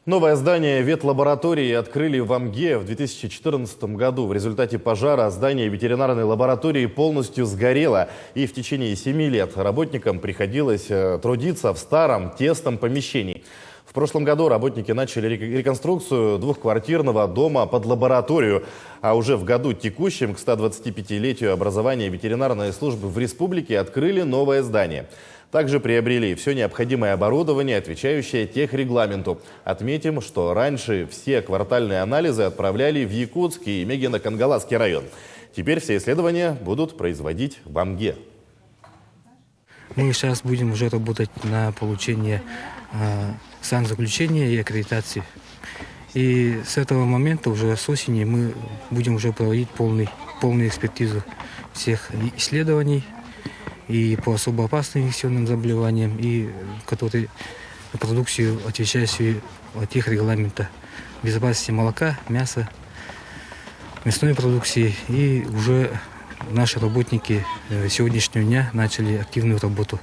Новое здание ветлаборатории открыли в Амге в 2014 году. В результате пожара здание ветеринарной лаборатории полностью сгорело. И в течение 7 лет работникам приходилось трудиться в старом, тесном помещении. В прошлом году работники начали реконструкцию двухквартирного дома под лабораторию. А уже в году текущем, к 125-летию образования ветеринарной службы в республике, открыли новое здание. Также приобрели все необходимое оборудование, отвечающее техрегламенту. Отметим, что раньше все квартальные анализы отправляли в Якутский и Мегино-Кангаласский район. Теперь все исследования будут производить в Амге. Мы сейчас будем уже работать на получение санзаключения и аккредитации. И с этого момента, уже с осени, мы будем уже проводить полную экспертизу всех исследований и по особо опасным инфекционным заболеваниям, и которые продукцию, отвечающую от техрегламента безопасности молока, мяса, мясной продукции. И уже наши работники с сегодняшнего дня начали активную работу.